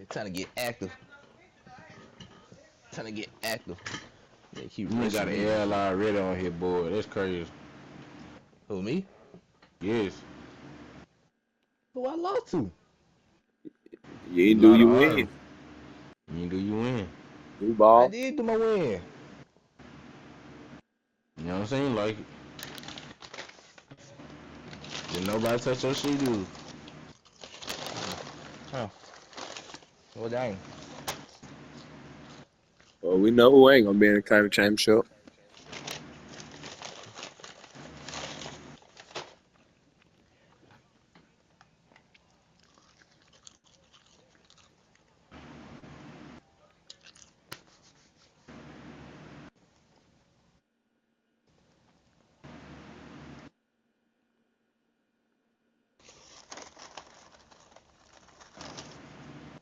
Trying to get active. Trying to get active. They keep You ain't got rushing an me and L shit. already on here, boy. That's crazy. Who, me? Yes. Who I lost to? You You ain't do lot of you win. Auburn. You ain't do you win. You I ball. did do my win. You know what I'm saying? Like, did nobody touch your shit, dude? Huh. Well, dang. Well, we know who ain't gonna be in the country championship.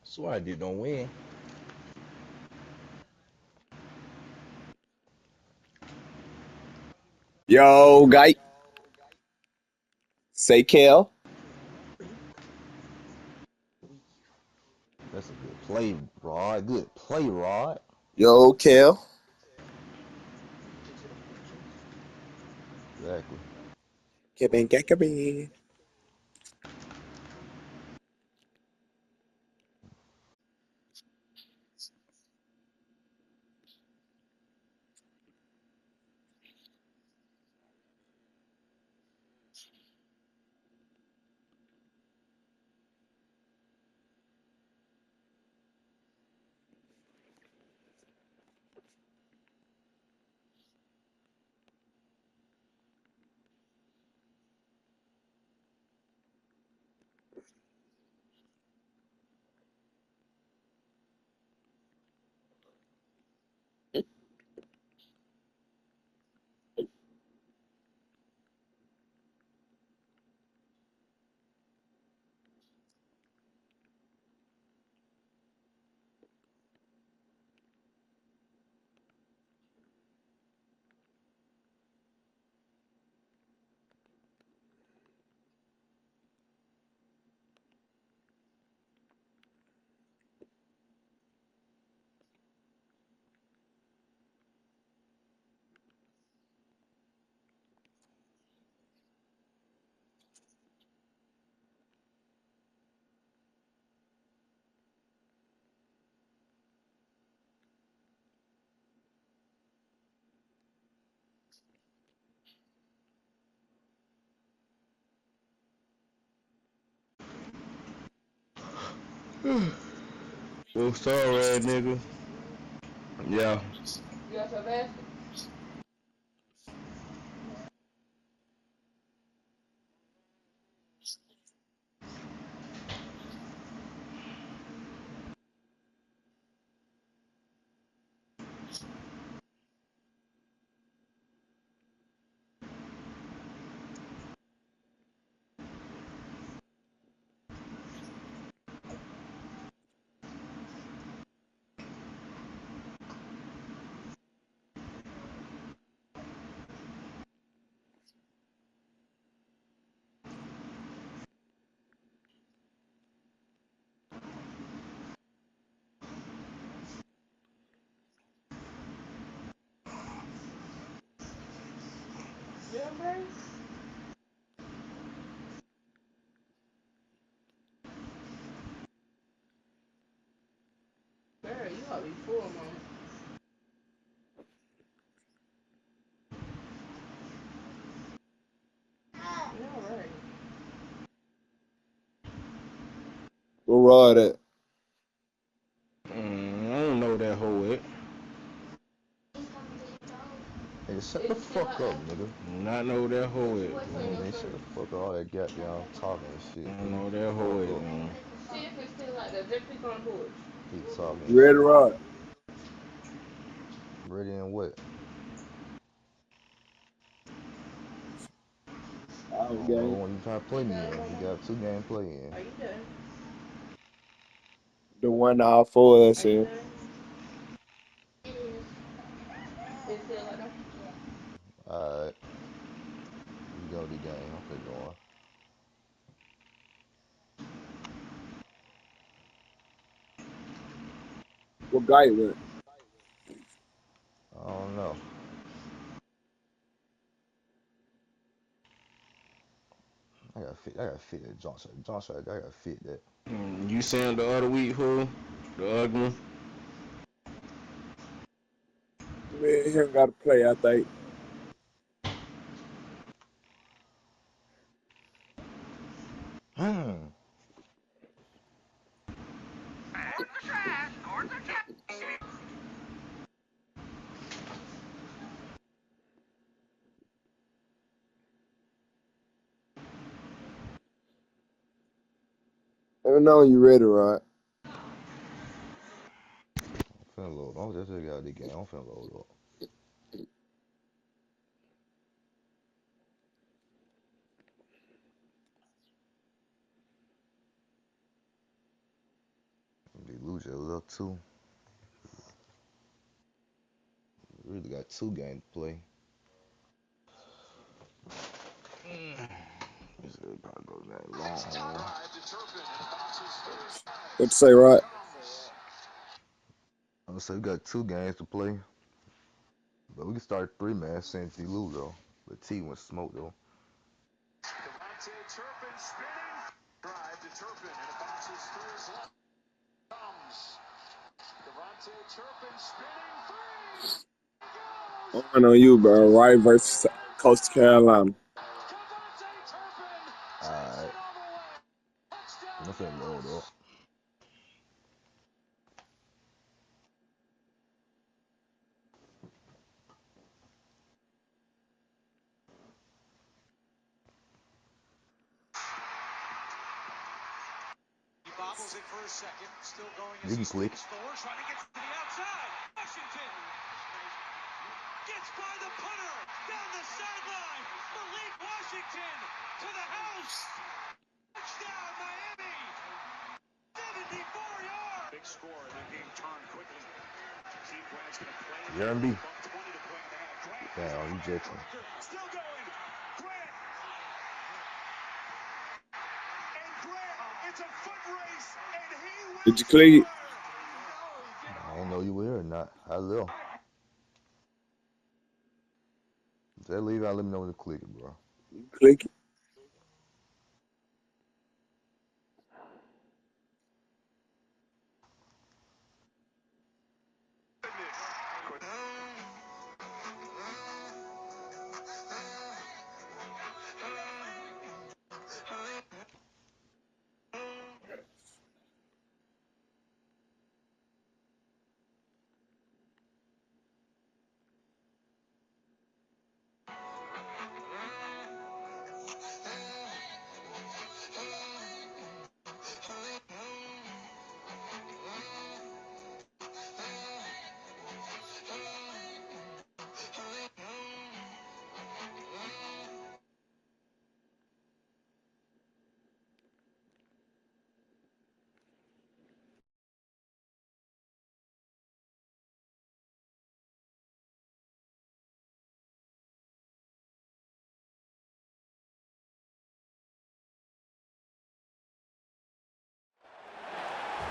Swear I did don't win. Yo, guy. Say Kel. That's a good play, Rod. Good play, Rod. Yo, Kel. Exactly. Kevin Gackery. Yo, sorry, nigga. Yeah. You got your basket? Jailbreak? Girl, you gotta be full, mama. You alright. Where Rod at? I don't know that whole it. Nigga, shut Is the it still fuck out up, there? nigga. Not know that whole it. What's on Man, your nigga, shut shirt? the fuck up. All that goddamn talking and shit, I don't nigga. know that whole Fuck it. up. See if it's still out there. Just pick on the porch. Keep talking and You ready, shit. Rod? Ready and what? I Out don't know game. when you try to play You me done, in. We mama? got 2 game play in. Are you done? The one all four of us Are you in. done? It's still out there? Alright. We go to the game. I'm finna go on. What guy it went? I don't know. I gotta fit that Johnson. Johnson, I gotta fit that. You saying the other week, who? The ugly one? Man, he ain't got to play, I think. Hmm. Let me know when you ready, right? I'm finna load. I'm just got the game. I'm finna load up. They lose a little too. Really got 2 games to play. This is probably goes that long. What you say, right? I'm say we got 2 games to play, but we can start 3-man since he lose though. But T went smoke though. Devontae Turpin spinning. Drive to Turpin, and it bounces through his left. Comes. Devontae Turpin spinning three. I know you, bro. Right versus Coastal Carolina. Devontae Turpin takes Alright, it all the way. I'm Touchdown, finna load Eagles. up. He bobbles it for a second. Still going as You he can click. spins forward, trying to get to the outside. Washington gets by the punter down the sideline. Malik Washington to the house. Touchdown, Miami. 74 yards. Big score. That game turned quickly. Team Grant's going to play. You heard me? 20 to play in the half. Grant Damn, you jittering. still going. Grant. And Grant, it's a foot race, and he will Did you click it? score. I didn't know you were here or not. I will. Just leave out. Let me know when to click it, bro. Click it.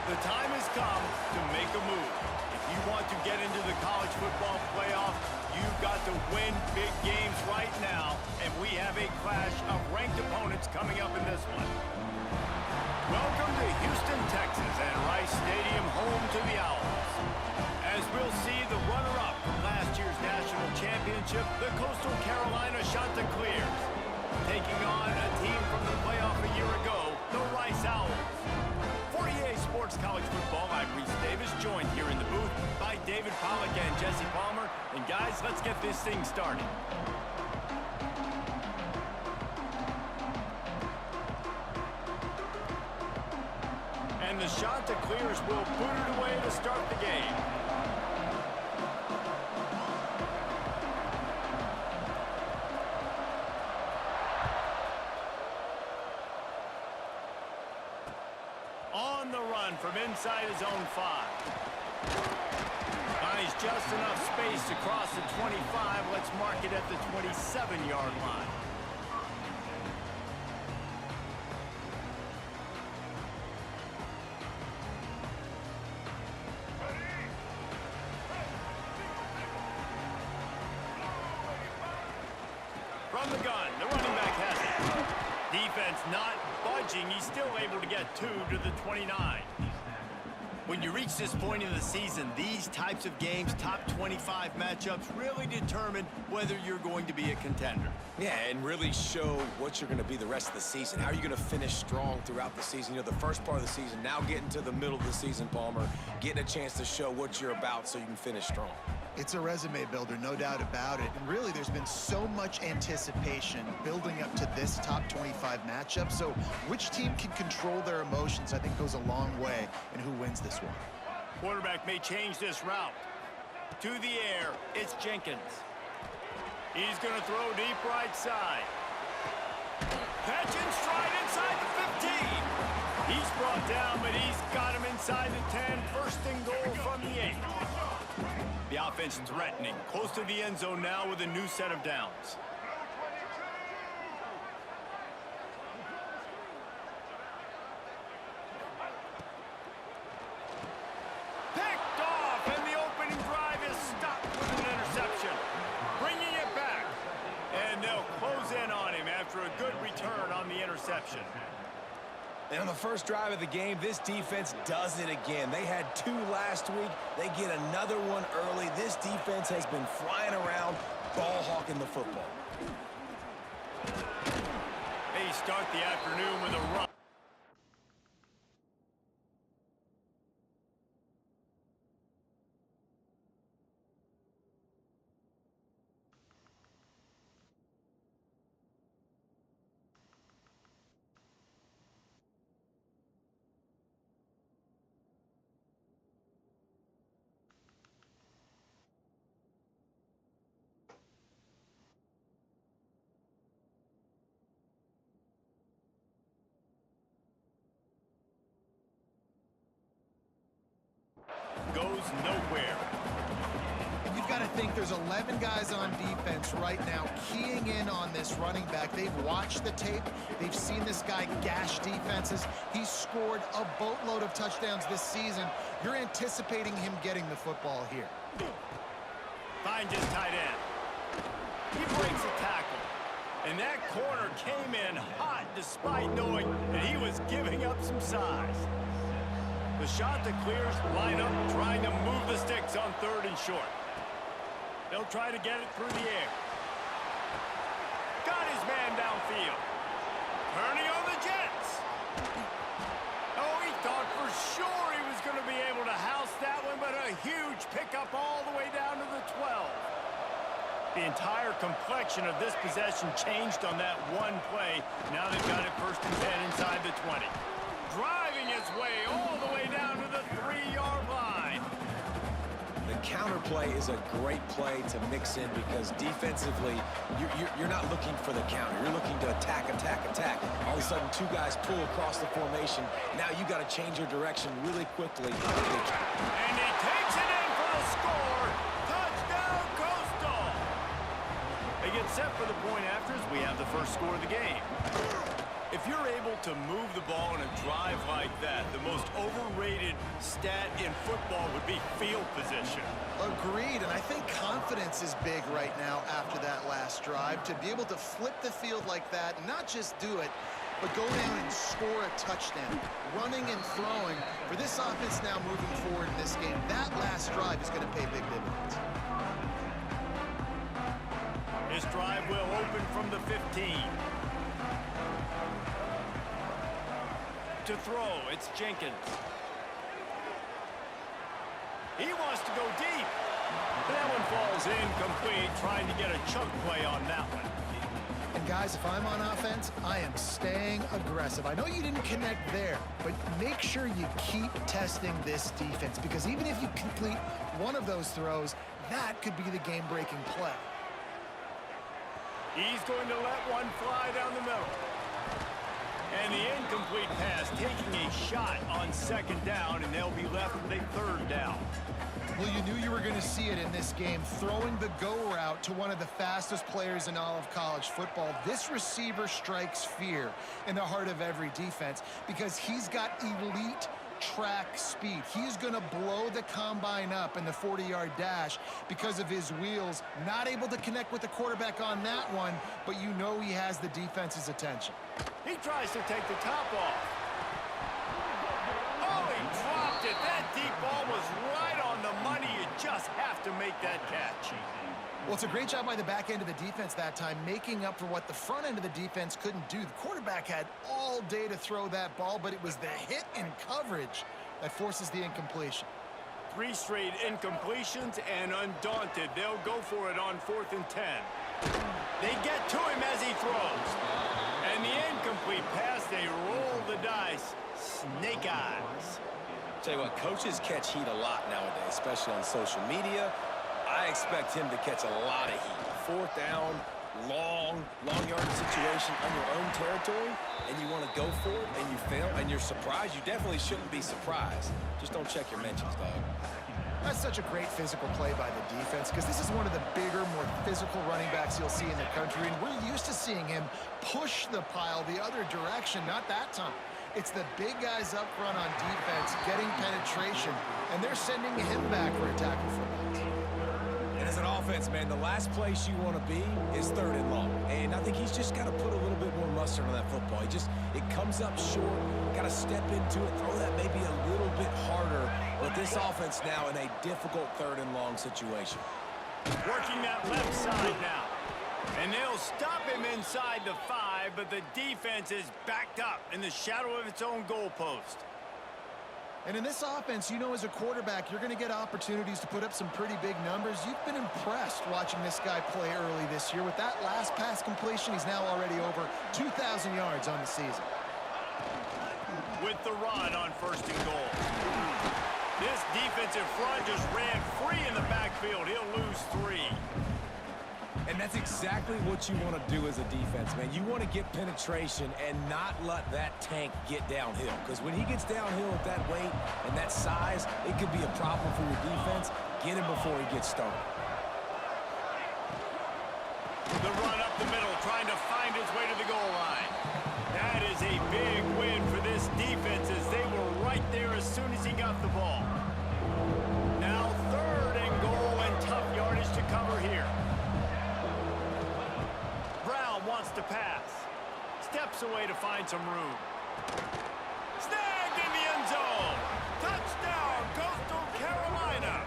The time has come to make a move. If you want to get into the college football playoff, you've got to win big games right now, and we have a clash of ranked opponents coming up in this one. Welcome to Houston, Texas, and Rice Stadium, home to the Owls. As we'll see the runner-up from last year's national championship, the Coastal Carolina Chanticleers, taking on a team from the playoff a year ago, the Rice Owls. For EA Sports College Football, I'm Reese Davis, joined here in the booth by David Pollack and Jesse Palmer. And guys, let's get this thing started. And the Chanticleers will boot it away to start the game. On the run from inside his own 5. Finds just enough space to cross the 25. Let's mark it at the 27-yard line. defense not budging. He's still able to get 2 to the 29. When you reach this point in the season, these types of games, top 25 matchups, really determine whether you're going to be a contender. Yeah, and really show what you're going to be the rest of the season. How are you going to finish strong throughout the season? You know, the first part of the season, now getting to the middle of the season, Palmer, getting a chance to show what you're about so you can finish strong. It's a resume builder, no doubt about it. And really, there's been so much anticipation building up to this top 25 matchup. So which team can control their emotions, I think, goes a long way in who wins this one. Quarterback may change this route. To the air, it's Jenkins. He's going to throw deep right side. Catch and stride inside the 15. He's brought down, but he's got him inside the 10. First and goal from the 8. The offense threatening, close to the end zone now with a new set of downs. Picked off, and the opening drive is stopped with an interception. Bringing it back, and they'll close in on him after a good return on the interception. And on the first drive of the game, this defense does it again. They had 2 last week. They get another one early. This defense has been flying around, ball hawking the football. They start the afternoon with a run. Goes nowhere. You've got to think there's 11 guys on defense right now keying in on this running back. They've watched the tape. They've seen this guy gash defenses. He's scored a boatload of touchdowns this season. You're anticipating him getting the football here. Finds his tight end. He breaks a tackle. And that corner came in hot despite knowing that he was giving up some size. The shot that clears, line up, trying to move the sticks on 3rd and short. They'll try to get it through the air. Got his man downfield. Turning on the Jets. Oh, he thought for sure he was going to be able to house that one, but a huge pickup all the way down to the 12. The entire complexion of this possession changed on that one play. Now they've got it 1st and 10 inside the 20. Driving his way all the way down to the 3-yard line. The counter play is a great play to mix in because defensively, you're not looking for the counter. You're looking to attack, attack, attack. All of a sudden, 2 guys pull across the formation. Now you got to change your direction really quickly. And he takes it in for the score. Touchdown, Coastal. They get set for the point after as we have the first score of the game. If you're able to move the ball in a drive like that, the most overrated stat in football would be field position. Agreed, and I think confidence is big right now after that last drive. To be able to flip the field like that, not just do it, but go down and score a touchdown. Running and throwing, for this offense now moving forward in this game, that last drive is going to pay big dividends. This drive will open from the 15. To throw, it's Jenkins. He wants to go deep. That one falls incomplete, trying to get a chunk play on that one. And guys, if I'm on offense, I am staying aggressive. I know you didn't connect there, but make sure you keep testing this defense, because even if you complete one of those throws, that could be the game-breaking play. He's going to let one fly down the middle. And the incomplete pass taking a shot on 2nd down, and they'll be left with a 3rd down. Well, you knew you were going to see it in this game, throwing the go route to one of the fastest players in all of college football. This receiver strikes fear in the heart of every defense because he's got elite track speed. He's going to blow the combine up in the 40-yard dash because of his wheels. Not able to connect with the quarterback on that one, but you know he has the defense's attention. He tries to take the top off. Oh, he dropped it. That deep ball was right on the money. You just have to make that catch. Well, it's a great job by the back end of the defense that time, making up for what the front end of the defense couldn't do. The quarterback had all day to throw that ball, but it was the hit and coverage that forces the incompletion. 3 straight incompletions, and undaunted, they'll go for it on 4th and 10. They get to him as he throws. And the incomplete pass, they roll the dice. Snake eyes. Tell you what, coaches catch heat a lot nowadays, especially on social media. I expect him to catch a lot of heat. 4th down, long yardage situation on your own territory, and you want to go for it, and you fail, and you're surprised. You definitely shouldn't be surprised. Just don't check your mentions, dog. That's such a great physical play by the defense because this is one of the bigger, more physical running backs you'll see in the country, and we're used to seeing him push the pile the other direction. Not that time. It's the big guys up front on defense getting penetration, and they're sending him back for a tackle for loss. And as an offense, man, the last place you want to be is 3rd and long. And I think he's just got to put a little bit more mustard on that football. It comes up short, got to step into it, throw that maybe a little bit harder. But this offense now in a difficult 3rd and long situation. Working that left side now. And they'll stop him inside the 5, but the defense is backed up in the shadow of its own goalpost. And in this offense, you know, as a quarterback, you're going to get opportunities to put up some pretty big numbers. You've been impressed watching this guy play early this year. With that last pass completion, he's now already over 2,000 yards on the season. With the run on 1st and goal. This defensive front just ran free in the backfield. He'll lose 3. And that's exactly what you want to do as a defense, man. You want to get penetration and not let that tank get downhill. Because when he gets downhill at that weight and that size, it could be a problem for your defense. Get him before he gets started. The run up the middle, trying to find his way to the goal line. That is a big win for this defense as they were right there as soon as he got the ball. Now 3rd and goal and tough yardage to cover here. Wants to pass. Steps away to find some room. Snagged in the end zone. Touchdown, Coastal Carolina.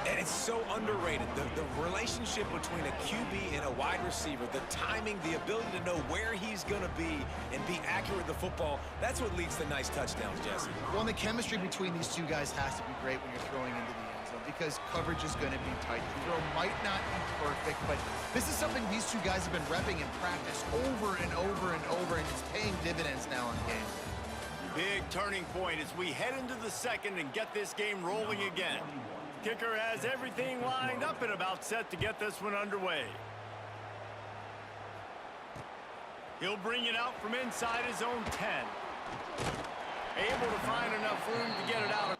And it's so underrated. The relationship between a QB and a wide receiver, the timing, the ability to know where he's going to be and be accurate with the football, that's what leads to nice touchdowns, Jesse. Well, and the chemistry between these two guys has to be great when you're throwing into the end zone because coverage is going to be tight. The throw might not be perfect, but this is something these two guys have been repping in practice over and over and over, and it's paying dividends now in game. Big turning point as we head into the 2nd and get this game rolling again. Kicker has everything lined up and about set to get this one underway. He'll bring it out from inside his own 10. Able to find enough room to get it out.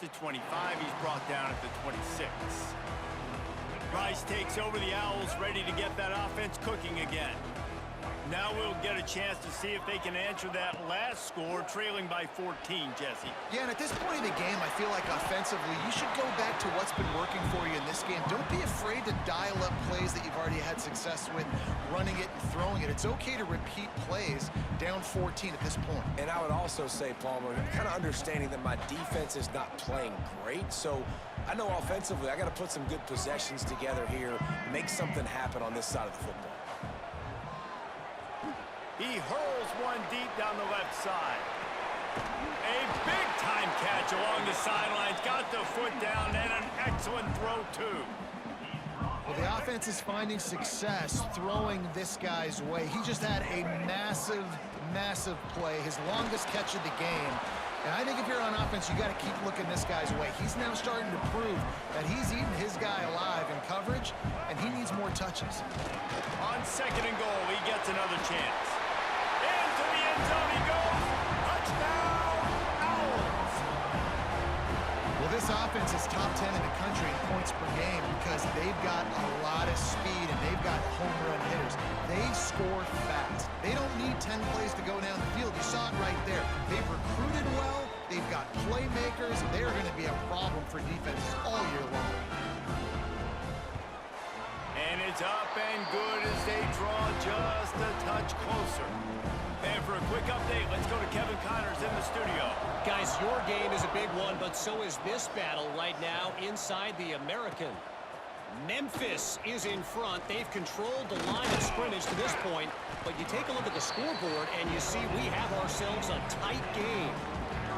To 25, he's brought down at the 26. Rice takes over the Owls, ready to get that offense cooking again. Now we'll get a chance to see if they can answer that last score, trailing by 14, Jesse. Yeah, and at this point in the game, I feel like offensively, you should go back to what's been working for you in this game. Don't be afraid to dial up plays that you've already had success with, running it and throwing it. It's okay to repeat plays down 14 at this point. And I would also say, Palmer, kind of understanding that my defense is not playing great, so I know offensively I got to put some good possessions together here, make something happen on this side of the football. He hurls one deep down the left side. A big-time catch along the sidelines. Got the foot down and an excellent throw, too. Well, the offense is finding success throwing this guy's way. He just had a massive, massive play, his longest catch of the game. And I think if you're on offense, you got to keep looking this guy's way. He's now starting to prove that he's eating his guy alive in coverage, and he needs more touches. On 2nd and goal, he gets another chance. Into the end zone. offense is top 10 in the country in points per game because they've got a lot of speed and they've got home run hitters. They score fast. They don't need 10 plays to go down the field. You saw it right there. They've recruited well. They've got playmakers. They're going to be a problem for defenses all year long. And it's up and good as they draw just a touch closer. And for a quick update, let's go to Kevin Connors in the studio. Guys, your game is a big one, but so is this battle right now inside the American. Memphis is in front. They've controlled the line of scrimmage to this point, but you take a look at the scoreboard and you see we have ourselves a tight game.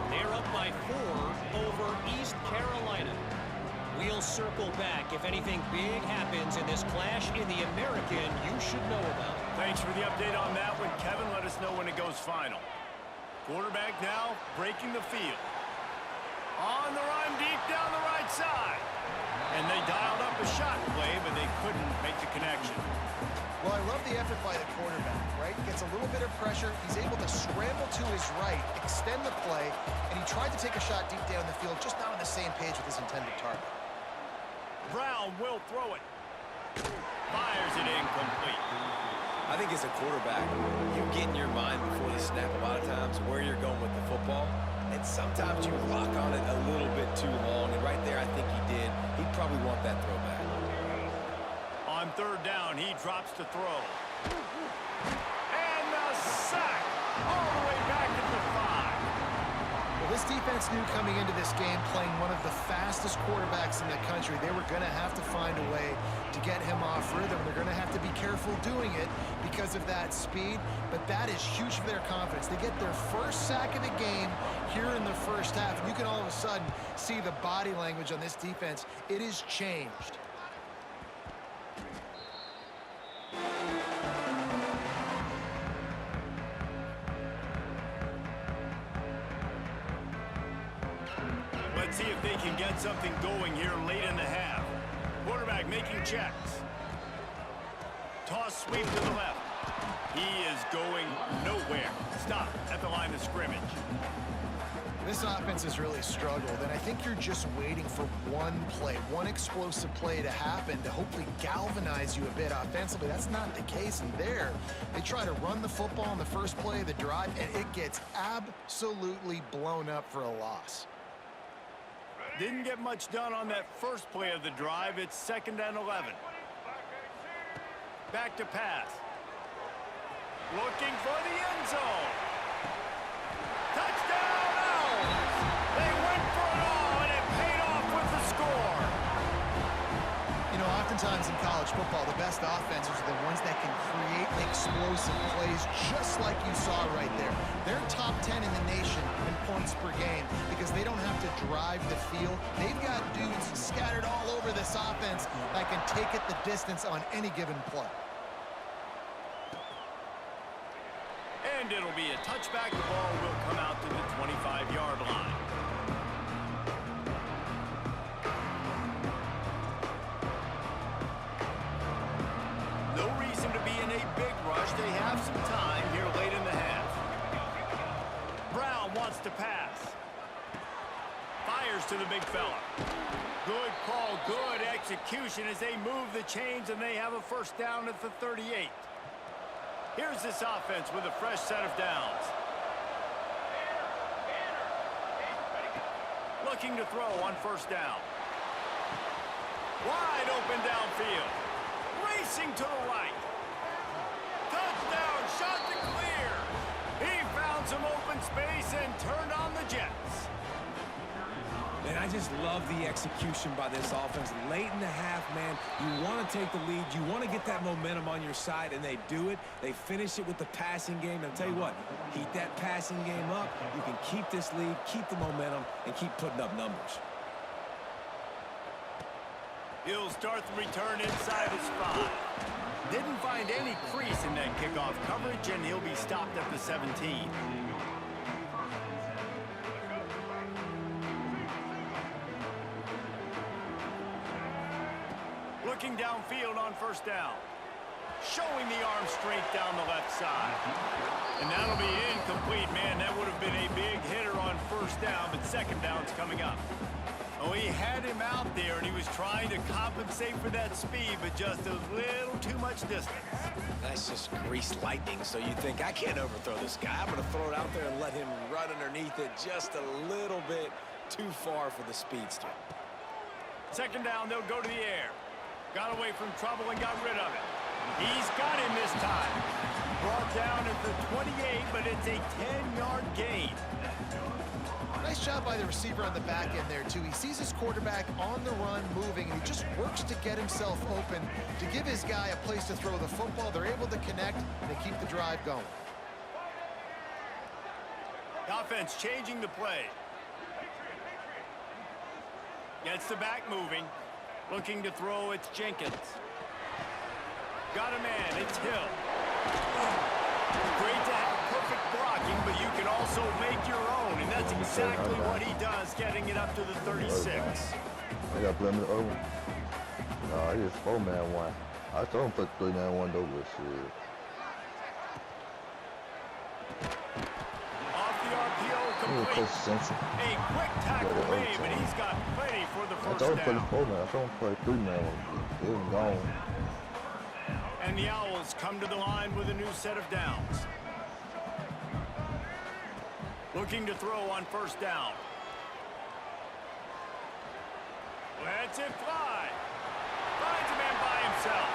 They're up by 4 over East Carolina. We'll circle back. If anything big happens in this clash in the American, you should know about it. Thanks for the update on that one, Kevin. Let us know when it goes final. Quarterback now breaking the field. On the run deep down the right side. And they dialed up a shot play, but they couldn't make the connection. Well, I love the effort by the quarterback, right? Gets a little bit of pressure. He's able to scramble to his right, extend the play, and he tried to take a shot deep down the field, just not on the same page with his intended target. Brown will throw it. Fires it incomplete. I think as a quarterback, you get in your mind before the snap a lot of times where you're going with the football. And sometimes you lock on it a little bit too long. And right there, I think he did. He'd probably want that throwback. On third down, he drops to throw. And the sack all the way back at the 5. Well, this defense knew coming into this game, playing one of the fastest quarterbacks in the country, they were going to have to find a way to get him off rhythm. They're going to have to be careful doing it because of that speed, but that is huge for their confidence. They get their first sack of the game here in the first half, and you can all of a sudden see the body language on this defense. It is changed. Let's see if they can get something going here late in the half. Quarterback making checks. Toss sweep to the left. He is going nowhere. Stop at the line of scrimmage. This offense has really struggled, and I think you're just waiting for one play, one explosive play to happen to hopefully galvanize you a bit offensively. That's not the case, and there they try to run the football on the first play of the drive, and it gets absolutely blown up for a loss. Didn't get much done on that first play of the drive. It's 2nd and 11. Back to pass. Looking for the end zone. Touchdown, Owls! They went for it all, and it paid off with the score. You know, oftentimes in college football, the best offenses are the ones that can create explosive plays just like you saw right there. They're top 10 in the nation in points per game because they don't have to drive the field. They've got dudes scattered all over this offense that can take it the distance on any given play. And it'll be a touchback. The ball will come out to the 25-yard line. No reason to be in a big rush. They have some time here late in the half. Brown wants to pass. Fires to the big fella. Good call, good execution as they move the chains, and they have a first down at the 38. Here's this offense with a fresh set of downs. Looking to throw on first down. Wide open downfield. Racing to the right. Touchdown, shot to clear. He found some open space and turned on the Jets. And I just love the execution by this offense. Late in the half, man, you want to take the lead. You want to get that momentum on your side, and they do it. They finish it with the passing game. And I'll tell you what, heat that passing game up. You can keep this lead, keep the momentum, and keep putting up numbers. He'll start the return inside his 5. Didn't find any crease in that kickoff coverage, and he'll be stopped at the 17. Looking downfield on first down. Showing the arm strength down the left side. And that'll be incomplete. incomplete. Man, that would have been a big hitter on first down, but second down's coming up. Oh, he had him out there, and he was trying to compensate for that speed, but just a little too much distance. That's just greased lightning, so you think, I can't overthrow this guy. I'm going to throw it out there and let him run underneath it just a little bit too far for the speedster. Second down, they'll go to the air. Got away from trouble and got rid of it. He's got him this time. Brought down at the 28, but it's a 10-yard gain. Nice job by the receiver on the back end there, too. He sees his quarterback on the run moving, and he just works to get himself open to give his guy a place to throw the football. They're able to connect, and they keep the drive going. The offense changing the play. Gets the back moving. Looking to throw, it's Jenkins. Got a man, it's Hill. Great to have perfect blocking, but you can also make your own, and that's exactly what he does, getting it up to the 36. I got to blame the other one. No, I just 4-man one. I told him put 3-man one though, but shit. Off the RPO, complete. A quick tackle made, but he's got plenty for the I first told him put down. 4-man. I told him put 3-man. It was gone. And the Owls come to the line with a new set of downs. Looking to throw on first down. Lets it fly. Finds a man by himself.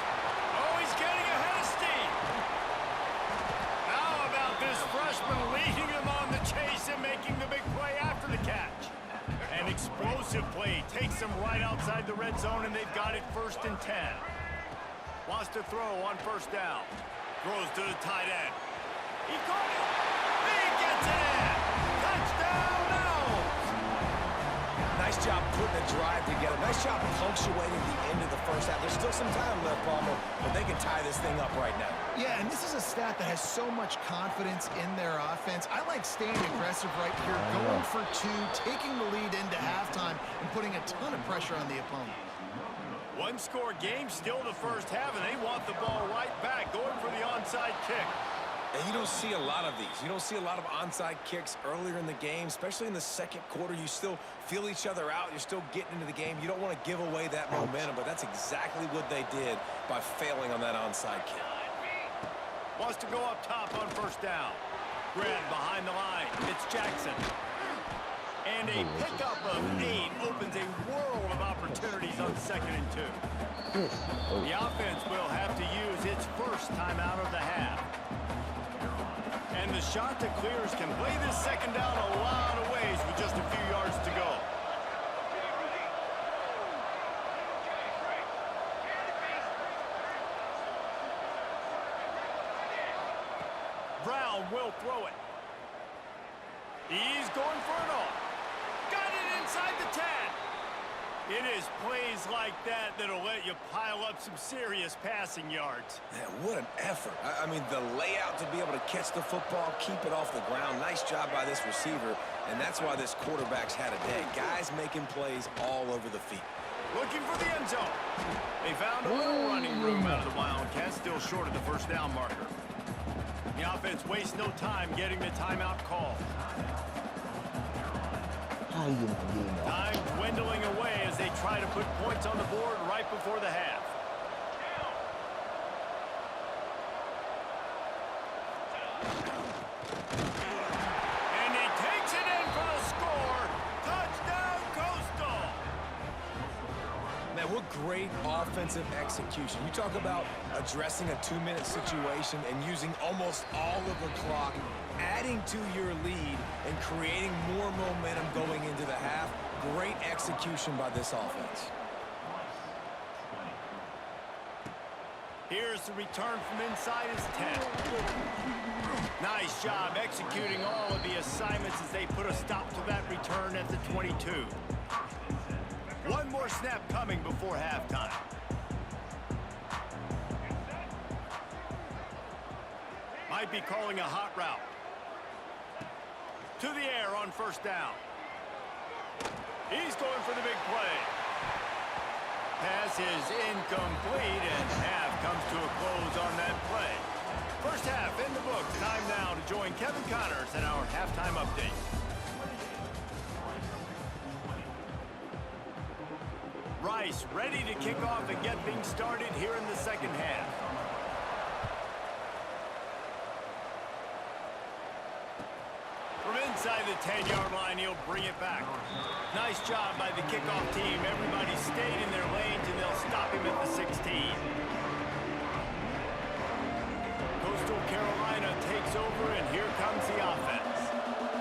Oh, he's getting ahead of steam. How about this freshman leading him on the chase and making the big play after the catch? An explosive play takes them right outside the red zone, and they've got it 1st and 10. Wants to throw on first down. Throws to the tight end. He caught it. He gets it in. Touchdown, Owls. Nice job putting the drive together. Nice job punctuating the end of the first half. There's still some time left, Palmer, but they can tie this thing up right now. Yeah, and this is a staff that has so much confidence in their offense. I like staying aggressive right here, going for 2, taking the lead into halftime, and putting a ton of pressure on the opponent. One-score game, still the first half, and they want the ball right back, going for the onside kick. And you don't see a lot of these. You don't see a lot of onside kicks earlier in the game, especially in the second quarter. You still feel each other out. You're still getting into the game. You don't want to give away that momentum, but that's exactly what they did by failing on that onside kick. Wants to go up top on first down. Grab behind the line. It's Jackson. And a pickup of 8 opens a world of opportunities on 2nd and 2. The offense will have to use its first timeout of the half. And the shot to clears can play this second down a lot of ways with just a few yards to go. Brown will throw it. He's going for it all. Got it inside the 10. It is plays like that that'll let you pile up some serious passing yards. Man, what an effort. I mean, the layout to be able to catch the football, keep it off the ground. Nice job by this receiver, and that's why this quarterback's had a day. Guys making plays all over the field. Looking for the end zone. They found a little running room out of the Wildcats, still short of the first down marker. The offense wastes no time getting the timeout call. Time dwindling away as they try to put points on the board right before the half. And he takes it in for the score. Touchdown, Coastal. Man, what great offensive execution. You talk about addressing a 2-minute situation and using almost all of the clock, adding to your lead and creating more momentum going into the half. Great execution by this offense. Here's the return from inside his 10. Nice job executing all of the assignments as they put a stop to that return at the 22. One more snap coming before halftime. Might be calling a hot route. To the air on first down. He's going for the big play. Pass is incomplete, and half comes to a close on that play. First half in the books. Time now to join Kevin Connors in our halftime update. Rice ready to kick off and get things started here in the second half. From inside the 10-yard line, he'll bring it back. Nice job by the kickoff team. Everybody stayed in their lanes, and they'll stop him at the 16. Coastal Carolina takes over, and here comes the offense.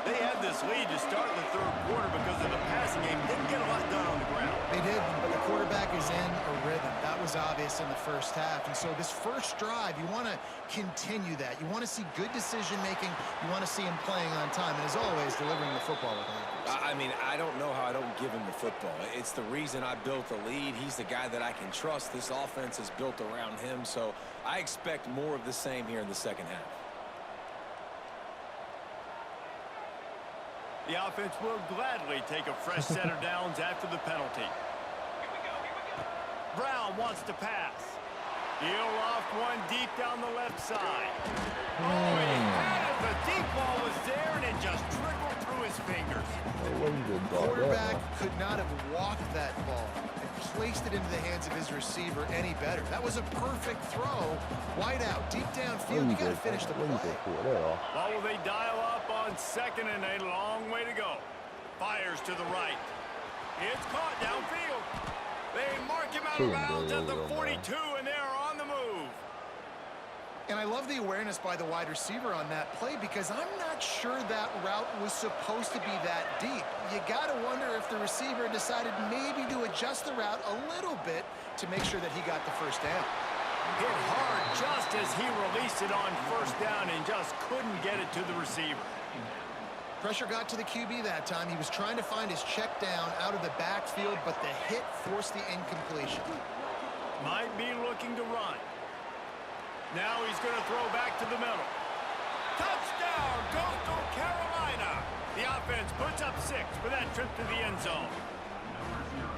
They had this lead to start the third quarter because of the passing game. Didn't get a lot done on the ground. They did, but the quarterback is in a rhythm. That was obvious in the first half. And so this first drive, you want to continue that. You want to see good decision-making. You want to see him playing on time. And as always, delivering the football with accuracy. I mean, I don't know how I don't give him the football. It's the reason I built the lead. He's the guy that I can trust. This offense is built around him. So I expect more of the same here in the second half. The offense will gladly take a fresh set of downs after the penalty. Brown wants to pass. He'll loft one deep down the left side. Oh, he had it. The deep ball was there, and it just trickled through his fingers. The quarterback could not have walked that ball and placed it into the hands of his receiver any better. That was a perfect throw. Wide out, deep downfield. You got to finish the play. Well, will they dial up on second and a long way to go? Fires to the right. It's caught downfield. They mark him out of bounds at the 42, and they're on the move. And I love the awareness by the wide receiver on that play because I'm not sure that route was supposed to be that deep. You got to wonder if the receiver decided maybe to adjust the route a little bit to make sure that he got the first down. Hit hard just as he released it on first down and just couldn't get it to the receiver. Pressure got to the QB that time. He was trying to find his check down out of the backfield, but the hit forced the incompletion. Might be looking to run. Now he's going to throw back to the middle. Touchdown, Coastal Carolina. The offense puts up 6 for that trip to the end zone.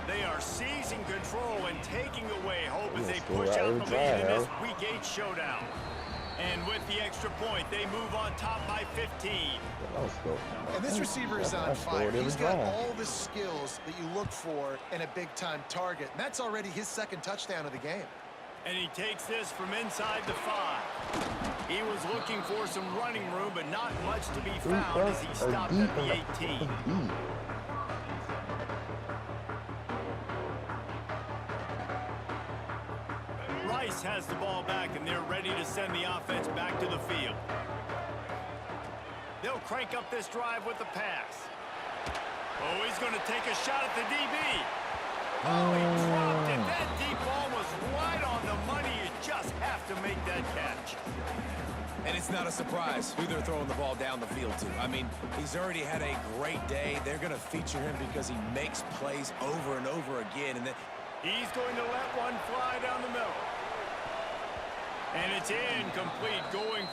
They are seizing control and taking away hope as they push out the lead in this Week 8 showdown. And with the extra point, they move on top by 15. And this receiver is on fire. He's got all the skills that you look for in a big-time target. And that's already his second touchdown of the game. And he takes this from inside the 5. He was looking for some running room, but not much to be found as he stopped at the 18. Rice has the ball back, and they're ready to send the offense back to the field. They'll crank up this drive with the pass. Oh, he's going to take a shot at the DB. Oh, he dropped it. That deep ball was right on the money. You just have to make that catch. And it's not a surprise who they're throwing the ball down the field to. I mean, he's already had a great day. They're going to feature him because he makes plays over and over again. And then he's going to let one fly down the middle. And it's incomplete going.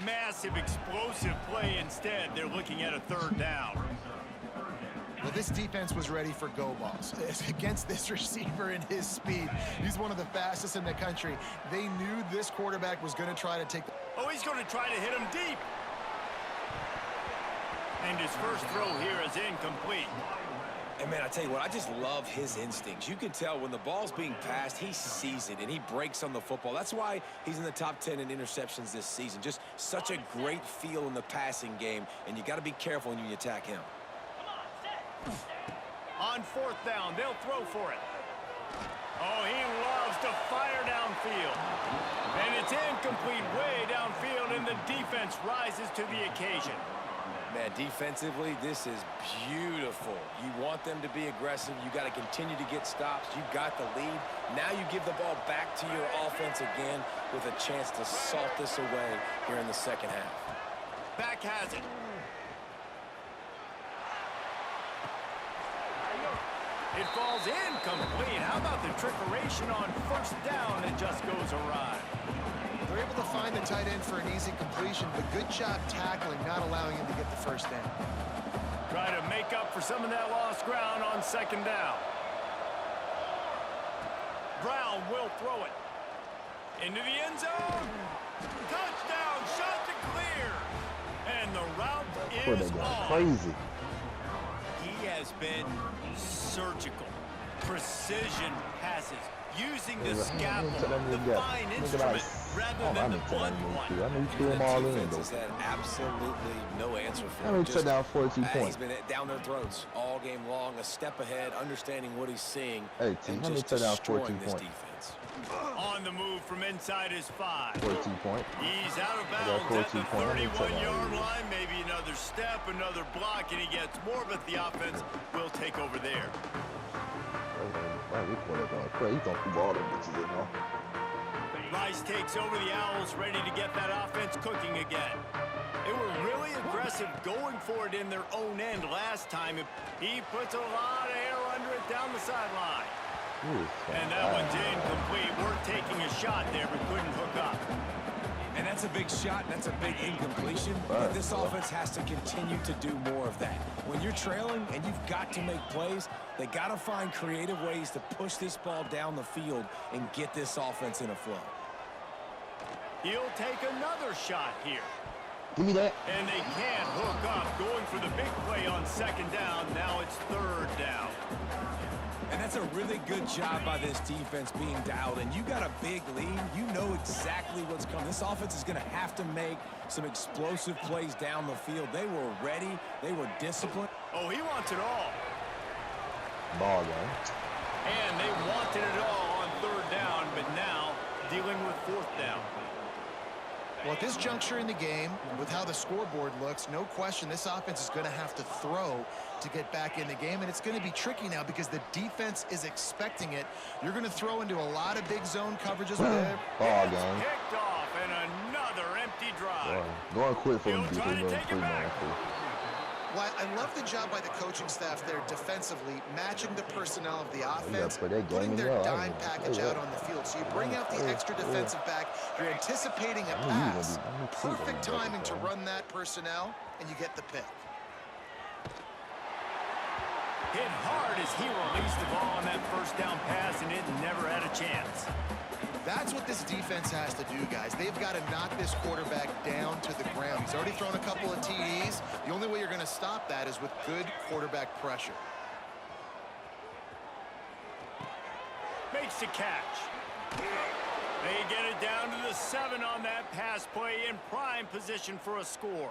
Massive explosive play instead. They're looking at a third down. Well, this defense was ready for go balls. Against this receiver and his speed, he's one of the fastest in the country. They knew this quarterback was going to try to take. Oh, he's going to try to hit him deep. And his first throw here is incomplete. And, man, I tell you what, I just love his instincts. You can tell when the ball's being passed, he sees it, and he breaks on the football. That's why he's in the top 10 in interceptions this season. Just such a great feel in the passing game, and you got to be careful when you attack him. On fourth down, they'll throw for it. Oh, he loves to fire downfield. And it's incomplete way downfield, and the defense rises to the occasion. Man, defensively, this is beautiful. You want them to be aggressive. You got to continue to get stops. You got the lead. Now you give the ball back to your offense again with a chance to salt this away here in the second half. Back has it. It falls incomplete. How about the trickeration on first down that just goes awry? They're able to find the tight end for an easy completion, but good job tackling, not allowing him to get the first down. Try to make up for some of that lost ground on second down. Brown will throw it. Into the end zone. Touchdown, shot to clear. And the route is on. Crazy. He has been surgical. Precision passes. Using the scalpel, the fine instrument, rather than the blunt one. I knew he threw them all in. Defense has had absolutely no answer for him. How many touchdowns, 42 He's points? been down their throats all game long, a step ahead, understanding what he's seeing, Hey, T, and how many just touchdowns, destroying 14 this points? defense. On the move from inside his 5. 42 points. He's out of got bounds at 14 the points. 31-yard line. Maybe another step, another block, and he gets more, but the offense will take over there. Rice takes over the Owls, ready to get that offense cooking again. They were really aggressive going for it in their own end last time. He puts a lot of air under it down the sideline. And that one's incomplete. We're taking a shot there, but couldn't hook up. And that's a big shot, and that's a big incompletion, but this offense has to continue to do more of that. When you're trailing and you've got to make plays, they got to find creative ways to push this ball down the field and get this offense in a flow. He'll take another shot here. Give me that. And they can't hook up, going for the big play on second down. Now it's third down. And that's a really good job by this defense being dialed in. You got a big lead. You know exactly what's coming. This offense is going to have to make some explosive plays down the field. They were ready. They were disciplined. Oh, he wants it all. Ball game. And they wanted it all on third down, but now dealing with fourth down. Well, at this juncture in the game, with how the scoreboard looks, no question this offense is going to have to throw to get back in the game, and it's going to be tricky now because the defense is expecting it. You're going to throw into a lot of big zone coverages with it. Ball game. Picked off and another empty drive. Going quick for him to He'll try to take it back. Well, I love the job by the coaching staff there defensively, matching the personnel of the offense, putting their dime package out on the field. So you bring out the extra defensive back, you're anticipating a pass, perfect timing to run that personnel, and you get the pick. Hit hard as he released the ball on that first down pass, and it never had a chance. That's what this defense has to do, guys. They've got to knock this quarterback down to the ground. He's already thrown a couple of TDs. The only way you're going to stop that is with good quarterback pressure. Makes the catch. They get it down to the 7 on that pass play, in prime position for a score.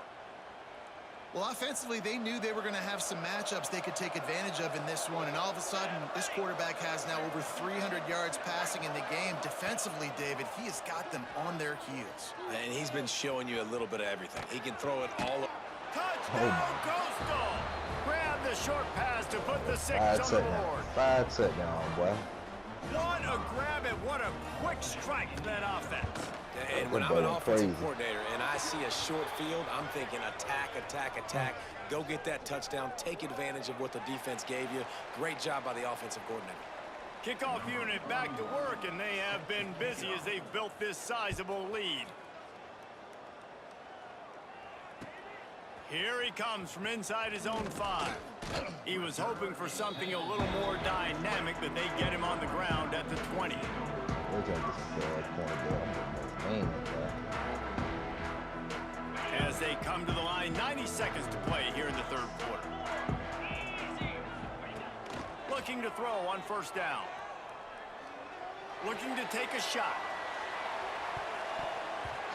Well, offensively, they knew they were going to have some matchups they could take advantage of in this one, and all of a sudden, this quarterback has now over 300 yards passing in the game. Defensively, David, he has got them on their heels. And he's been showing you a little bit of everything. He can throw it all. Touchdown, Coastal! Grab the short pass to put the 6 on the board. 5 touchdowns, boy. What a grab and what a quick strike to that offense. And when I'm an offensive coordinator and I see a short field, I'm thinking attack, attack, attack. Go get that touchdown. Take advantage of what the defense gave you. Great job by the offensive coordinator. Kickoff unit back to work, and they have been busy as they've built this sizable lead. Here he comes from inside his own 5. He was hoping for something a little more dynamic, but they get him on the ground at the 20. As they come to the line, 90 seconds to play here in the third quarter. Looking to throw on first down. Looking to take a shot.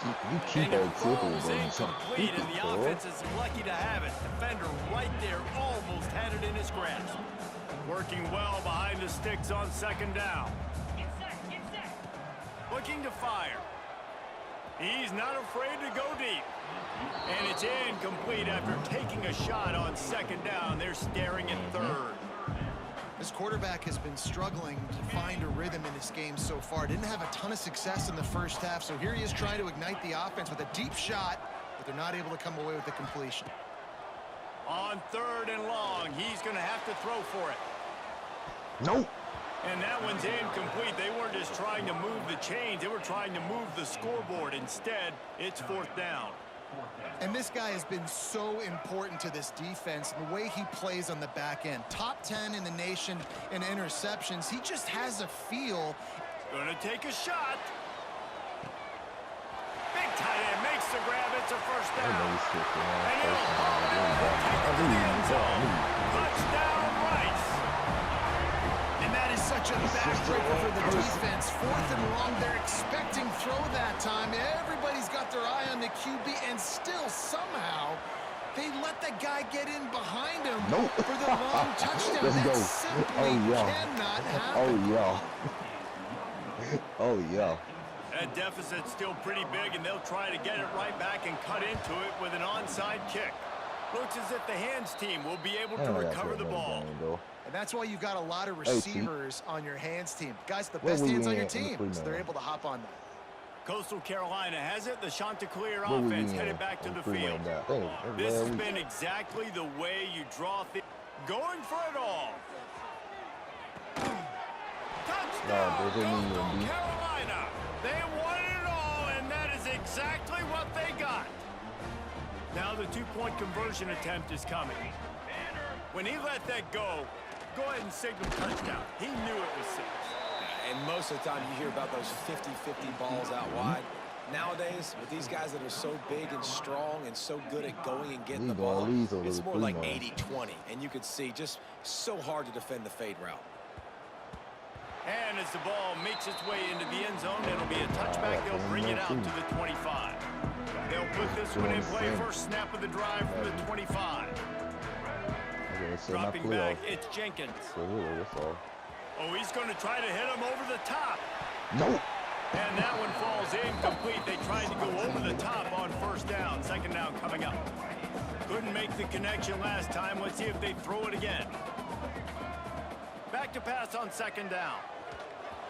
You keep and on tripping, incomplete, and the offense is lucky to have it. Defender right there almost had it in his grasp. Working well behind the sticks on second down. looking to fire. He's not afraid to go deep. And it's incomplete after taking a shot on second down. They're staring at third. This quarterback has been struggling to find a rhythm in this game so far. Didn't have a ton of success in the first half, so here he is trying to ignite the offense with a deep shot, but they're not able to come away with the completion. On third and long, he's going to have to throw for it. Nope. And that one's incomplete. They weren't just trying to move the chains. They were trying to move the scoreboard. Instead, it's fourth down. And this guy has been so important to this defense, the way he plays on the back end. Top 10 in the nation in interceptions. He just has a feel. Gonna take a shot. Big tight end makes the grab. It's a first down. And he'll haul it over, take it to the end zone. Touchdown, Rice. And that is such a backbreaker for the defense. Fourth and long, they're expecting throw that time. Everybody's got their eye on the QB, and still somehow they let the guy get in behind him for the long touchdown. Let's that go. simply cannot happen. Oh, yeah. That deficit's still pretty big, and they'll try to get it right back and cut into it with an onside kick. Looks as if the hands team will be able to recover the ball. And that's why you've got a lot of receivers on your hands team. Guys, the best hands on your team, so they're able to hop on that. Coastal Carolina has it. The Chanticleer offense headed back to the field. This has been exactly the way you draw things. Going for it all. Touchdown, Coastal Carolina. They wanted it all, and that is exactly what they got. Now the two-point conversion attempt is coming. When he let that go ahead and signal touchdown. He knew it was six. And most of the time you hear about those 50-50 balls out wide. Nowadays, with these guys that are so big and strong and so good at going and getting the ball, it's more like 80-20. And you could see just so hard to defend the fade route. And as the ball makes its way into the end zone, it'll be a touchback. They'll bring it out to the 25. They'll put this one in play. First snap of the drive from the 25. Dropping back, it's Jenkins. Oh, he's going to try to hit him over the top. Nope. And that one falls incomplete. They tried to go over the top on first down. Second down coming up. Couldn't make the connection last time. Let's see if they throw it again. Back to pass on second down.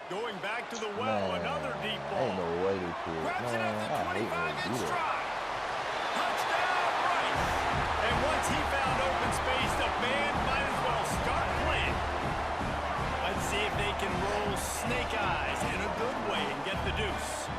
Going back to the well, another deep ball. Ain't no way they could. Grabs it at the 25 in stride. Touchdown, Rice. And once he found open space, the band might as well start playing. Let's see if they can roll snake eyes in a good way and get the deuce.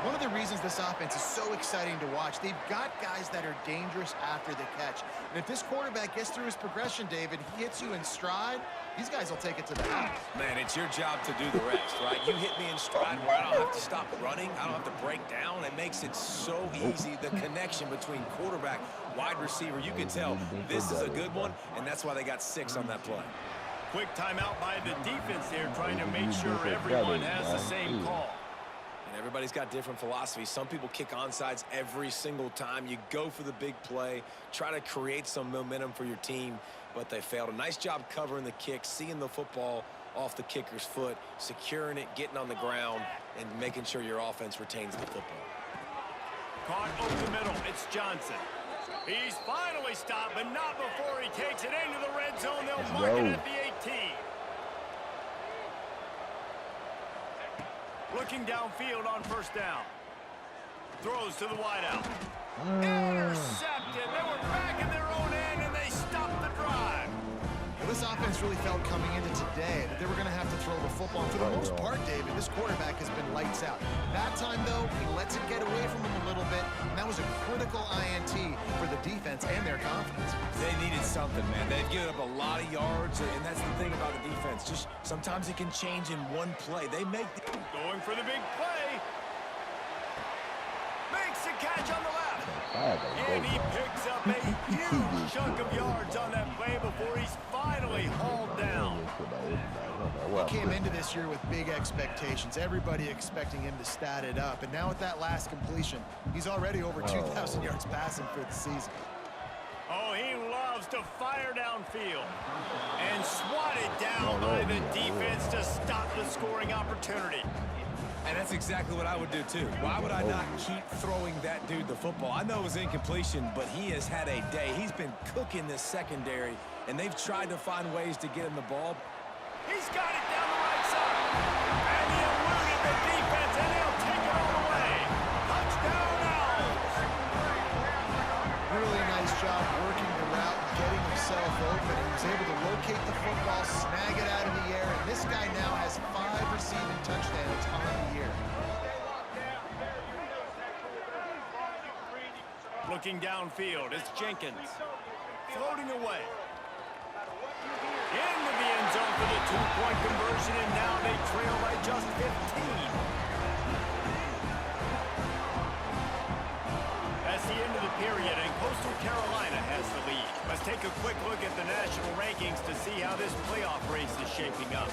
One of the reasons this offense is so exciting to watch, they've got guys that are dangerous after the catch. And if this quarterback gets through his progression, David, he hits you in stride, these guys will take it to the house. Man, it's your job to do the rest, right? You hit me in stride where I don't have to stop running. I don't have to break down. It makes it so easy, the connection between quarterback, wide receiver. You can tell this is a good one, and that's why they got 6 on that play. Quick timeout by the defense there, trying to make sure everyone has the same call. And everybody's got different philosophies. Some people kick onside every single time. You go for the big play, try to create some momentum for your team, but they failed. A nice job covering the kick, seeing the football off the kicker's foot, securing it, getting on the ground, and making sure your offense retains the football. Caught over the middle. It's Johnson. He's finally stopped, but not before he takes it into the red zone. They'll mark it at the 18. Looking downfield on first down. Throws to the wideout. Intercepted. They were back in their own end, and they stopped the drive. Well, this offense really felt coming into today that they were going to have to throw the football. And for the most part, David, this quarterback has been lights out. That time, though, he lets it get away from him a little bit, and that was a critical INT for the defense and their confidence. They needed something, man. They've given up a lot of yards, and that's the thing about the defense. Just sometimes it can change in one play. They make the... Going for the big play. Makes the catch on the left. And he picks up a huge chunk of yards on that play before he's finally hauled down. He came into this year with big expectations. Everybody expecting him to stat it up. And now with that last completion, he's already over 2,000 yards passing for the season. Oh, he loves to fire downfield. And swatted down by the defense to stop the scoring opportunity. And that's exactly what I would do, too. Why would I not keep throwing that dude the football? I know it was incompletion, but he has had a day. He's been cooking this secondary, and they've tried to find ways to get him the ball. He's got it down the right side. And he eluded the defense, and they'll take it all away. Touchdown, Owls. Really nice job working the route, getting himself open. He was able to locate the football, snag it out of the air, and this guy now has 5 receiving touchdowns on the year. Looking downfield, it's Jenkins. Floating away. Into the end zone for the 2-point conversion, and now they trail by just 15. That's the end of the period, and Coastal Carolina has the lead. Let's take a quick look at the national rankings to see how this playoff race is shaping up.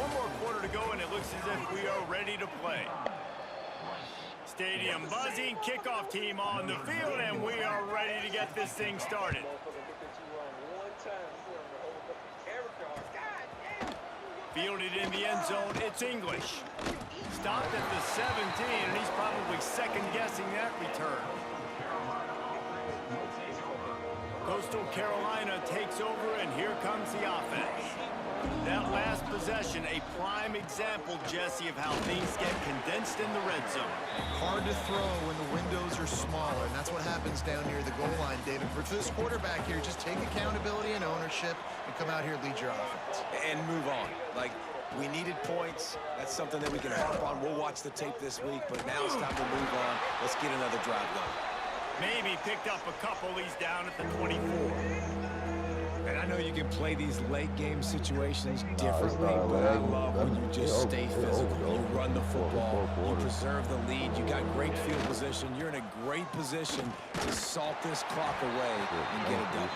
One more quarter to go, and it looks as if we are ready to play. Stadium buzzing, kickoff team on the field, and we are ready to get this thing started. Fielded in the end zone, it's English. Stopped at the 17, and he's probably second-guessing that return. Coastal Carolina takes over, and here comes the offense. That last possession, a prime example, Jesse, of how things get condensed in the red zone. Hard to throw when the windows are smaller, and that's what happens down near the goal line, David. For this quarterback here, just take accountability and ownership and come out here and lead your offense. And move on. Like, we needed points. That's something that we can harp on. We'll watch the tape this week, but now it's time to move on. Let's get another drive going. Maybe picked up a couple. He's down at the 24. And I know you can play these late-game situations differently, but I love when you just stay physical. You run the football, you preserve the lead, you got great field position. You're in a great position to salt this clock away and get it done.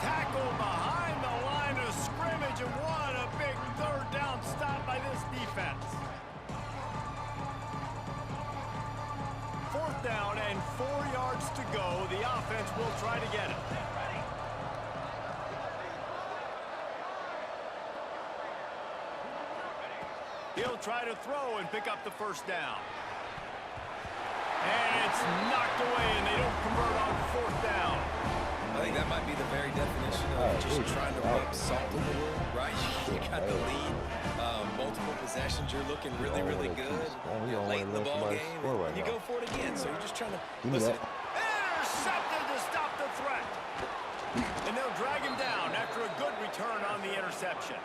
Tackle behind the line of scrimmage, and what a big third down stop by this defense. 4th down and 4 yards to go. The offense will try to get it. He'll try to throw and pick up the first down. And it's knocked away, and they don't convert on 4th down. I think that might be the very definition of just trying to rub salt in the wound, right? You got the lead, multiple possessions, you're looking really, really good. You're late in the ball game, and you go for it again. So you're just trying to listen. Intercepted to stop the threat. And they'll drag him down after a good return on the interception.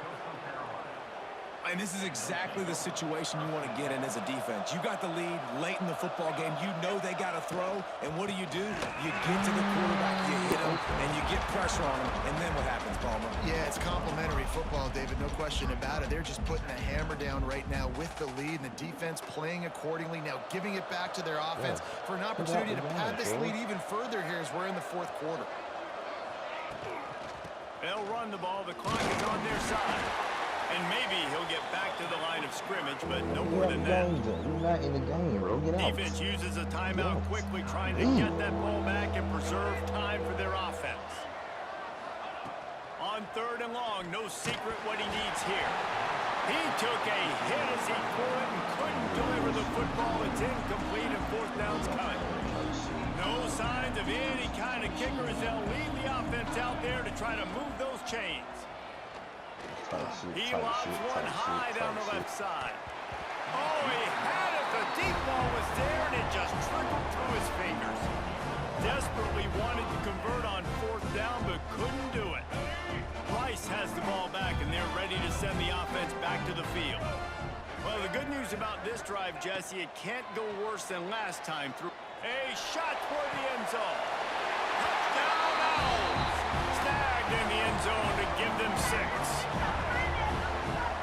And this is exactly the situation you want to get in as a defense. You got the lead late in the football game. You know they got to throw. And what do? You get to the quarterback, you hit him, and you get pressure on him. And then what happens, Palmer? Yeah, it's complimentary football, David. No question about it. They're just putting a hammer down right now with the lead, and the defense playing accordingly. Now giving it back to their offense for an opportunity to pad this lead even further here as we're in the 4th quarter. They'll run the ball. The clock is on their side. And maybe he'll get back to the line of scrimmage, but no more than that. You're not in the game, bro. Get out. Defense uses a timeout quickly, trying to get that ball back and preserve time for their offense. On 3rd and long, no secret what he needs here. He took a hit as he threw it and couldn't deliver the football. It's incomplete, and 4th down's coming. No signs of any kind of kicker as they'll leave the offense out there to try to move those chains. He lobs one high down the left side. Oh, he had it. The deep ball was there, and it just trickled through his fingers. Desperately wanted to convert on 4th down, but couldn't do it. Rice has the ball back, and they're ready to send the offense back to the field. Well, the good news about this drive, Jesse, it can't go worse than last time through. A shot toward the end zone. Touchdown, Owls. Snagged in the end zone to give them 6.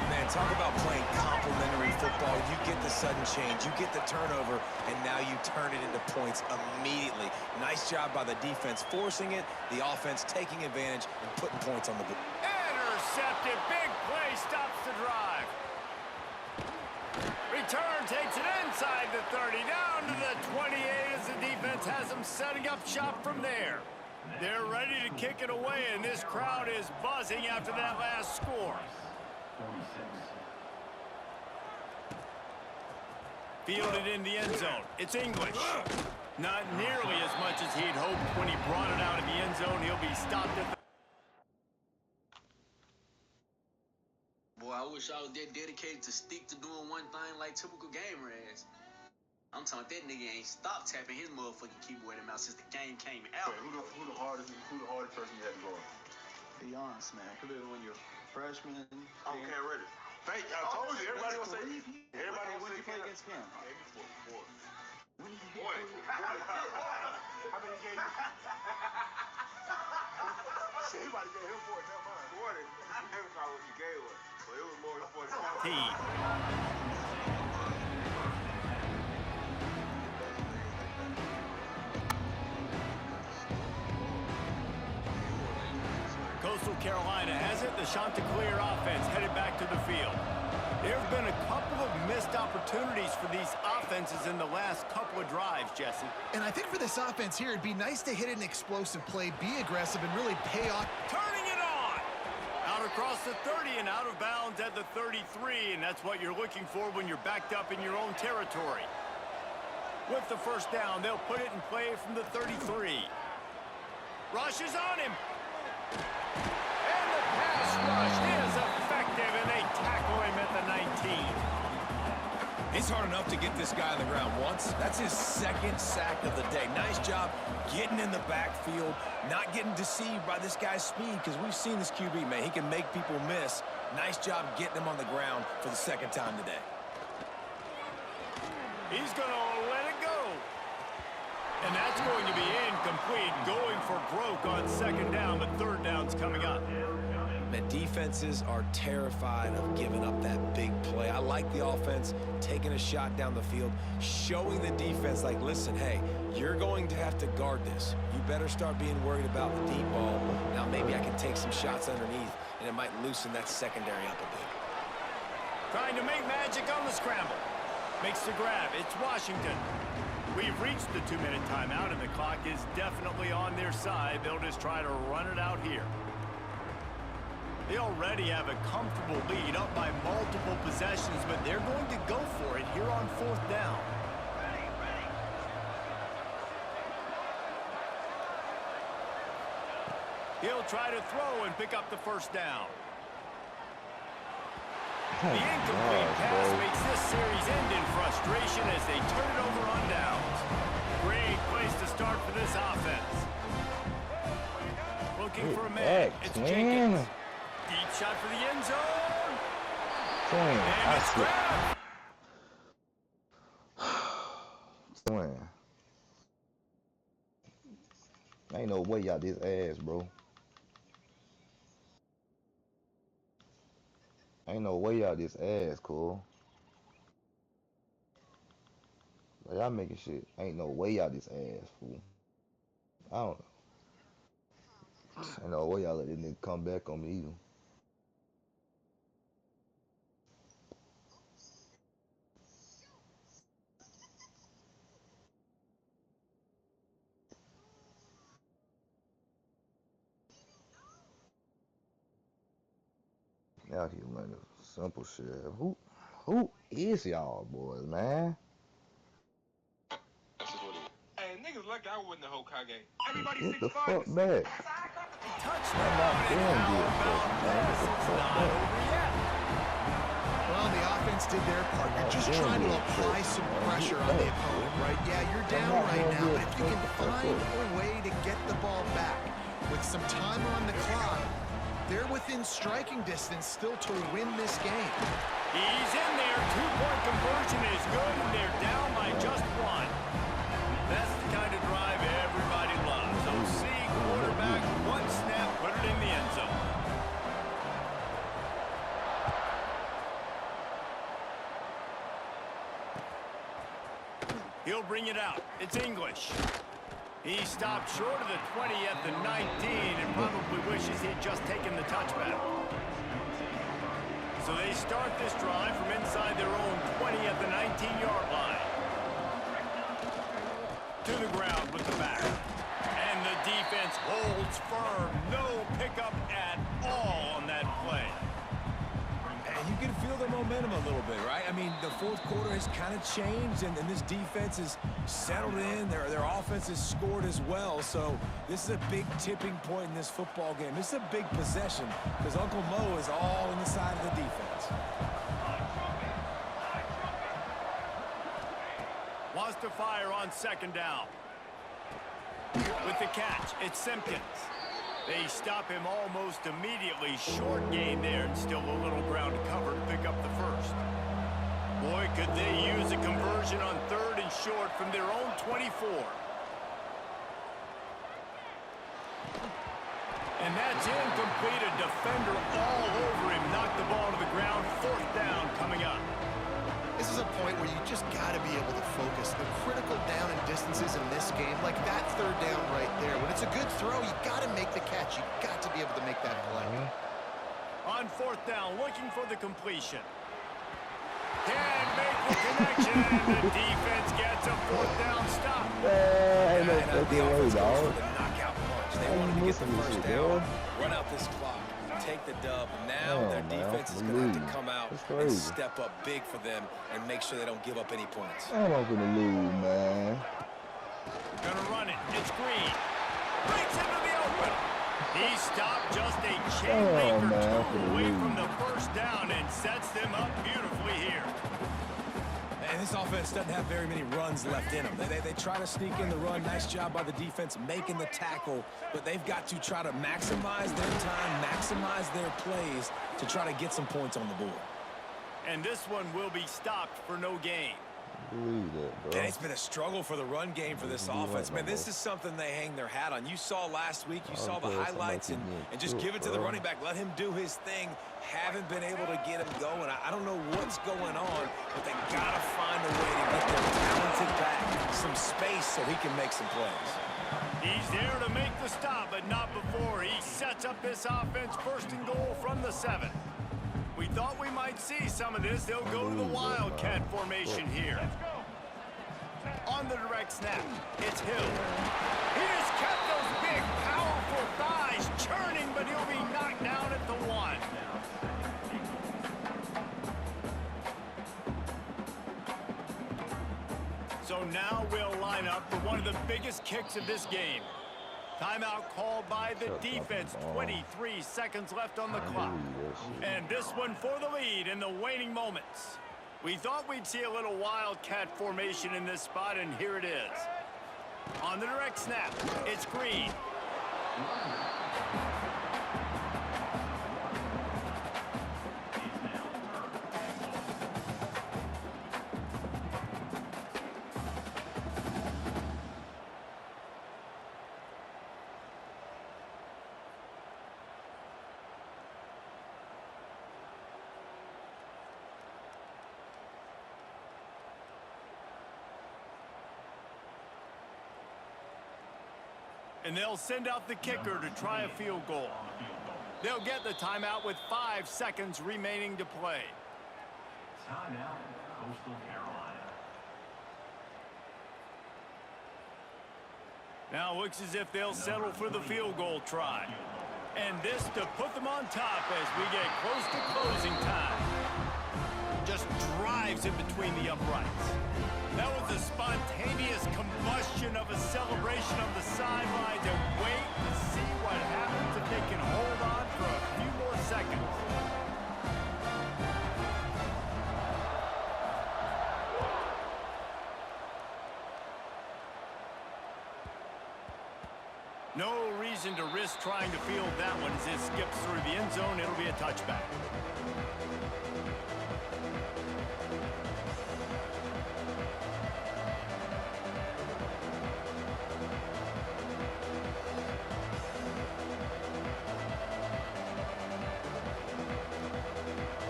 Man, talk about playing complementary football. You get the sudden change, you get the turnover, and now you turn it into points immediately. Nice job by the defense forcing it, the offense taking advantage and putting points on the board. Intercepted. Big play stops the drive. Return takes it inside the 30, down to the 28 as the defense has them setting up shop from there. They're ready to kick it away, and this crowd is buzzing after that last score. Fielded in the end zone. It's English. Not nearly as much as he'd hoped when he brought it out of the end zone. He'll be stopped at the... Boy, I wish I was that dedicated to stick to doing one thing like typical gamer ass. I'm talking about that nigga ain't stopped tapping his motherfucking keyboard and mouse since the game came out. Wait, who the hardest person you had to go on? Be honest, man. Could be when you're freshman. Okay, ready. Thank you. I told you. Everybody gonna say. Everybody When gonna did you play say. against him? When did you get Boy. How many games? Shit, everybody gave him 40. Never mind. 40. Never saw what you gave us. But it was more than 40. T. Coastal Carolina has it. The Chanticleer offense headed back to the field. There have been a couple of missed opportunities for these offenses in the last couple of drives, Jesse. And I think for this offense here, it'd be nice to hit an explosive play, be aggressive, and really pay off. Turning it on! Out across the 30 and out of bounds at the 33, and that's what you're looking for when you're backed up in your own territory. With the first down, they'll put it in play from the 33. Rush is on him. And the pass rush is effective, and they tackle him at the 19. It's hard enough to get this guy on the ground once. That's his second sack of the day. Nice job getting in the backfield, not getting deceived by this guy's speed, because we've seen this QB, man. He can make people miss. Nice job getting him on the ground for the second time today. He's going to let it go. And that's going to be incomplete, going for broke on second down, but third down's coming up. Man, defenses are terrified of giving up that big play. I like the offense taking a shot down the field, showing the defense, like, listen, hey, you're going to have to guard this. You better start being worried about the deep ball. Now maybe I can take some shots underneath, and it might loosen that secondary up a bit. Trying to make magic on the scramble. Makes the grab. It's Washington. We've reached the 2-minute timeout, and the clock is definitely on their side. They'll just try to run it out here. They already have a comfortable lead up by multiple possessions, but they're going to go for it here on fourth down. He'll try to throw and pick up the first down. The incomplete pass makes this series end in frustration as they turn it over on downs. Great place to start for this offense. Looking for a man. It's Jenkins. Deep shot for the end zone. And it's grabbed. Ain't no way y'all this ass, bro. Ain't no way y'all this ass, cool. Like, y'all making shit. Ain't no way y'all this ass, fool. I don't know. Ain't no way y'all let this nigga come back on me either. Out here learning simple shit. Who is y'all boys, man? Hey, niggas lucky I wasn't the Hokage. Everybody Get the 6'5". fuck back. Touchdown. I'm not doing good, Well, the offense did their part. They're just trying to apply some pressure on the opponent, right? Yeah, you're down right now, but if you can find a way to get the ball back with some time on the clock, they're within striking distance still to win this game. He's in there. 2-point conversion is good, and they're down by just one. That's the kind of drive everybody loves. OC quarterback, one snap, put it in the end zone. He'll bring it out. It's English. He stopped short of the 20 at the 19 and probably wishes he'd just taken the touchback. So they start this drive from inside their own 20 at the 19-yard line. To the ground with the back. And the defense holds firm. No pickup at all on that play. And you can feel the their momentum a little bit, right? I mean, the fourth quarter has kind of changed, and this defense is settled in. Their offense has scored as well, so this is a big tipping point in this football game. This is a big possession because Uncle Mo is all on the side of the defense. Wants to fire on second down. With the catch, it's Simpkins. They stop him almost immediately. Short gain there and still a little ground to cover to pick up the first. Boy, could they use a conversion on third and short from their own 24. And that's incomplete. A defender all over him. Knocked the ball to the ground. Fourth down coming up. This is a point where you just got to be able to focus. The critical down and distances in this game, like that third down right there. When it's a good throw, you got to make the catch. You got to be able to make that play. On fourth down, looking for the completion. Can't make the connection. The defense gets a fourth down stop. Ain't no fucking way, dog. The knockout punch. They wanted to get the first down, run out this clock, take the dub. Now their defense is going to have to come out and step up big for them and make sure they don't give up any points. I'm not gonna lose, man. Gonna run it. It's Green. Breaks into the open. He stopped just a chain link or two away from the first down and sets them up beautifully here. And this offense doesn't have very many runs left in them. They try to sneak in the run. Nice job by the defense making the tackle, but they've got to try to maximize their time, maximize their plays to try to get some points on the board. And this one will be stopped for no gain. Believe that, bro. And it's been a struggle for the run game for this offense. Man, this is something they hang their hat on. You saw last week, you saw the highlights, and just give it to the running back. Let him do his thing. Haven't been able to get him going. I don't know what's going on, but they got to find a way to get their talented back some space so he can make some plays. He's there to make the stop, but not before. He sets up this offense first and goal from the 7. We thought we might see some of this. They'll go to the Wildcat formation here. On the direct snap, it's Hill. He just kept those big, powerful thighs churning, but he'll be knocked down at the 1. So now we'll line up for one of the biggest kicks of this game. Timeout called by the defense. 23 seconds left on the clock. And this one for the lead in the waning moments. We thought we'd see a little Wildcat formation in this spot, and here it is. On the direct snap, it's Green. And they'll send out the kicker to try a field goal. They'll get the timeout with 5 seconds remaining to play. Timeout, Coastal Carolina. Now looks as if they'll settle for the field goal try. And this to put them on top as we get close to closing time. Just drives in between the uprights. That was a spontaneous combustion of a celebration of the sidelines, and wait to see what happens if they can hold on for a few more seconds. No reason to risk trying to field that one as it skips through the end zone. It'll be a touchback.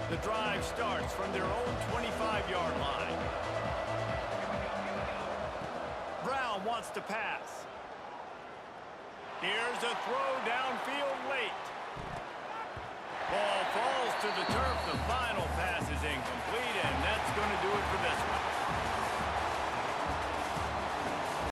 The drive starts from their own 25-yard line. Brown wants to pass. Here's a throw downfield late. Ball falls to the turf. The final pass is incomplete, and that's going to do it for this one.